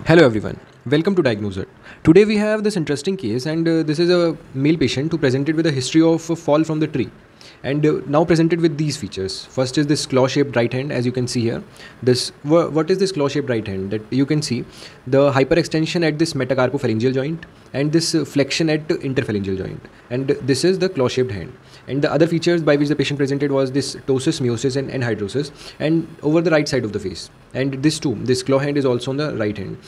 Hello everyone, welcome to Diagnoser. Today we have this interesting case, and this is a male patient who presented with a history of a fall from the tree, and now presented with these features. First is this claw-shaped right hand, as you can see here. What is this claw-shaped right hand? That you can see the hyperextension at this metacarpophalangeal joint and this flexion at interphalangeal joint, and this is the claw-shaped hand. And the other features by which the patient presented was this ptosis, meiosis, and anhydrosis, and over the right side of the face. And this claw hand is also on the right hand.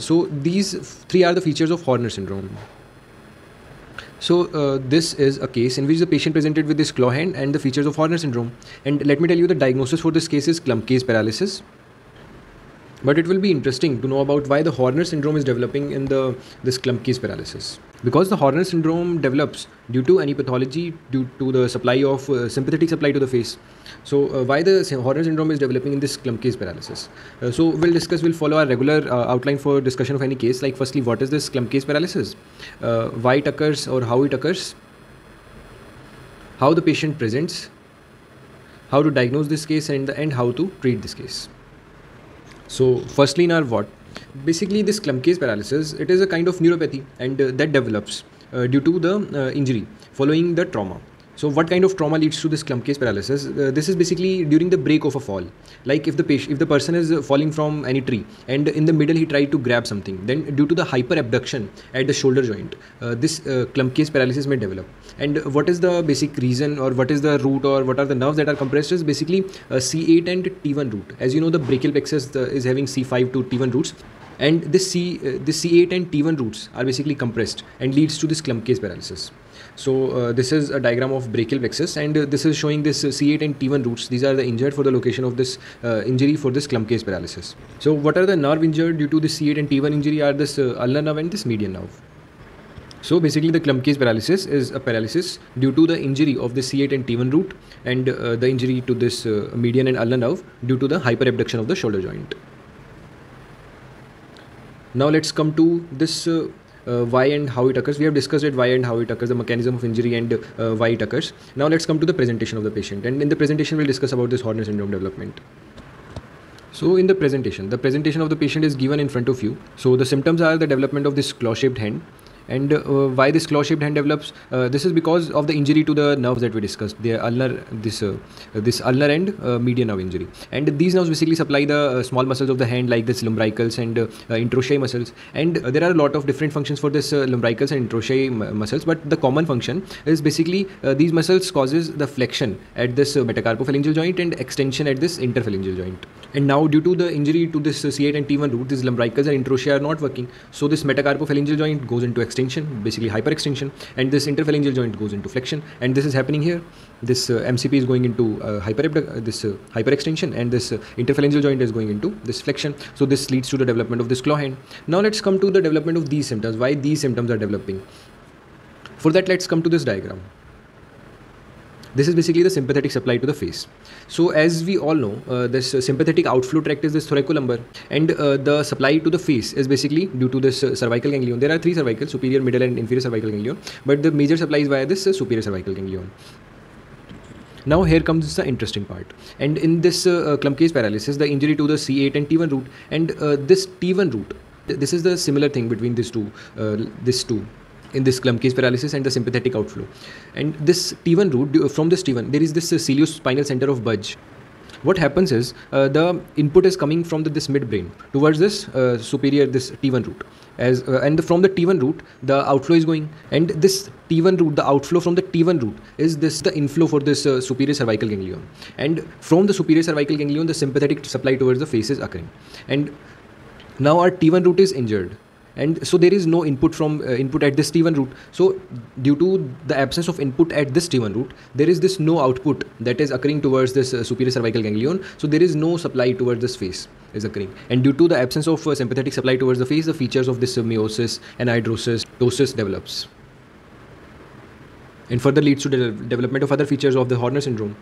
So these three are the features of Horner syndrome. So this is a case in which the patient presented with this claw hand and the features of Horner syndrome. And let me tell you, the diagnosis for this case is Klumpke's paralysis. But it will be interesting to know about why the Horner syndrome is developing in this Klumpke's paralysis. Because the Horner syndrome develops due to any pathology due to the supply of sympathetic supply to the face. So why the Horner syndrome is developing in this Klumpke's paralysis? So we'll follow our regular outline for discussion of any case. Like firstly, what is this Klumpke's paralysis? Why it occurs or how it occurs? How the patient presents? How to diagnose this case, and how to treat this case. So firstly, in our what? Basically, this Klumpke's paralysis, it is a kind of neuropathy, and that develops due to the injury following the trauma. So what kind of trauma leads to this Klumpke's paralysis? This is basically during the break of a fall. Like if the person is falling from any tree and in the middle he tried to grab something, then due to the hyperabduction at the shoulder joint, this Klumpke's paralysis may develop. And what is the basic reason, or what is the root, or what are the nerves that are compressed is basically C8 and T1 root. As you know, the brachial plexus is having C5 to T1 roots. And this C8 and T1 roots are basically compressed and leads to this Klumpke's paralysis. So this is a diagram of brachial plexus, and this is showing this C8 and T1 roots. These are the injured for the location of this injury for this Klumpke's paralysis. So what are the nerve injured due to this C8 and T1 injury are this ulnar nerve and this median nerve. So basically the Klumpke's paralysis is a paralysis due to the injury of the C8 and T1 root, and the injury to this median and ulnar nerve due to the hyperabduction of the shoulder joint. Now let's come to this why and how it occurs. We have discussed it, why and how it occurs, the mechanism of injury, and why it occurs. Now let's come to the presentation of the patient, and in the presentation we'll discuss about this Horner syndrome development. So in the presentation of the patient is given in front of you. So the symptoms are the development of this claw-shaped hand. And why this claw-shaped hand develops? This is because of the injury to the nerves that we discussed, the ulnar, this ulnar and median nerve injury. And these nerves basically supply the small muscles of the hand, like this lumbricals and interossei muscles. And there are a lot of different functions for this lumbricals and interossei muscles, but the common function is basically these muscles causes the flexion at this metacarpophalangeal joint and extension at this interphalangeal joint. And now due to the injury to this C8 and T1 root, these lumbricals and interossei are not working. So this metacarpophalangeal joint goes into extension, basically hyperextension, and this interphalangeal joint goes into flexion. And this is happening here. This MCP is going into hyperextension, and this interphalangeal joint is going into this flexion. So this leads to the development of this claw hand. Now let's come to the development of these symptoms, why these symptoms are developing. For that, let's come to this diagram. This is basically the sympathetic supply to the face. So as we all know, this sympathetic outflow tract is this thoracolumbar, and the supply to the face is basically due to this cervical ganglion. There are three cervical, superior, middle, and inferior cervical ganglion, but the major supply is via this superior cervical ganglion. Now here comes the interesting part. And in this Klumpke's paralysis, the injury to the C8 and T1 root, and this T1 root, this is the similar thing between these two, in this Klumpke's paralysis and the sympathetic outflow. And this T1 root, from this T1, there is this ciliospinal center of Budge. What happens is the input is coming from this midbrain towards this superior, this T1 root. And from the T1 root, the outflow is going. And this T1 root, the outflow from the T1 root is the inflow for this superior cervical ganglion. And from the superior cervical ganglion, the sympathetic supply towards the face is occurring. And now our T1 root is injured. And so there is no input from input at this T1 root. So due to the absence of input at this T1 root, there is this no output that is occurring towards this superior cervical ganglion. So there is no supply towards this face is occurring. And due to the absence of sympathetic supply towards the face, the features of this meiosis, anhydrosis, ptosis develops, and further leads to the development of other features of the Horner syndrome.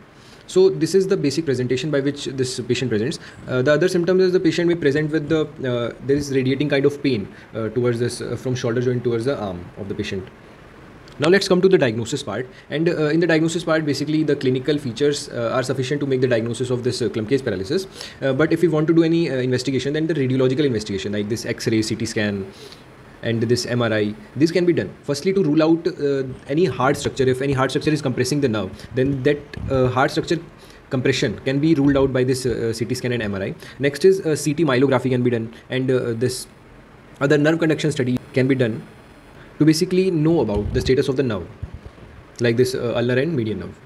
So this is the basic presentation by which this patient presents. The other symptoms is the patient may present with there is radiating kind of pain towards this from shoulder joint towards the arm of the patient. Now let's come to the diagnosis part. And in the diagnosis part, basically the clinical features are sufficient to make the diagnosis of this clump-case paralysis. But if we want to do any investigation, then the radiological investigation like this X-ray, CT scan, and this MRI, this can be done. Firstly, to rule out any hard structure. If any hard structure is compressing the nerve, then that hard structure compression can be ruled out by this CT scan and MRI. Next is CT myelography can be done, and this other nerve conduction study can be done to basically know about the status of the nerve, like this ulnar and median nerve.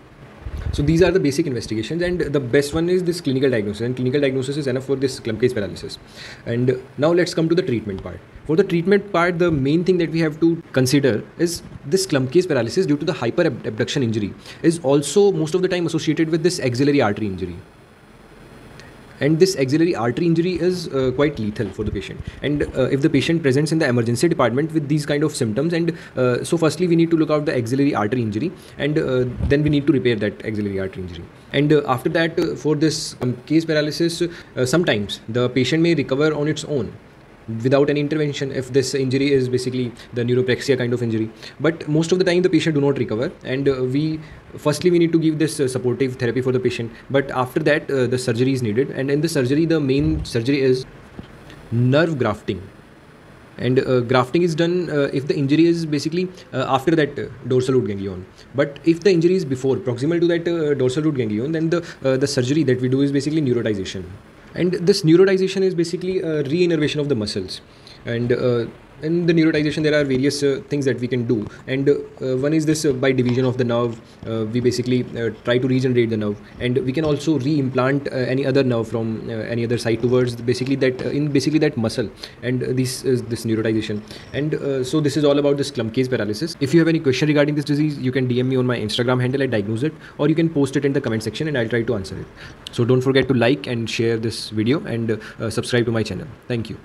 So these are the basic investigations, and the best one is this clinical diagnosis, and clinical diagnosis is enough for this clump-case paralysis. And now let's come to the treatment part. For the treatment part, the main thing that we have to consider is this clump-case paralysis due to the hyperabduction injury is also most of the time associated with this axillary artery injury. And this axillary artery injury is quite lethal for the patient. And if the patient presents in the emergency department with these kind of symptoms, and so firstly we need to look out the axillary artery injury, and then we need to repair that axillary artery injury. And after that, for this case paralysis, sometimes the patient may recover on its own without any intervention if this injury is basically the neuropraxia kind of injury. But most of the time the patient do not recover, and we need to give this supportive therapy for the patient. But after that the surgery is needed, and in the surgery the main surgery is nerve grafting. And grafting is done if the injury is basically after that dorsal root ganglion. But if the injury is before, proximal to that dorsal root ganglion, then the surgery that we do is basically neurotization. And this neurotization is basically a re-innervation of the muscles. And in the neurotization, there are various things that we can do. And one is this by division of the nerve, we basically try to regenerate the nerve. And we can also re-implant any other nerve from any other side towards basically that muscle. And this is this neurotization. And so this is all about this clump-case paralysis. If you have any question regarding this disease, you can DM me on my Instagram handle at DiagnoseIt, or you can post it in the comment section and I'll try to answer it. So don't forget to like and share this video, and subscribe to my channel. Thank you.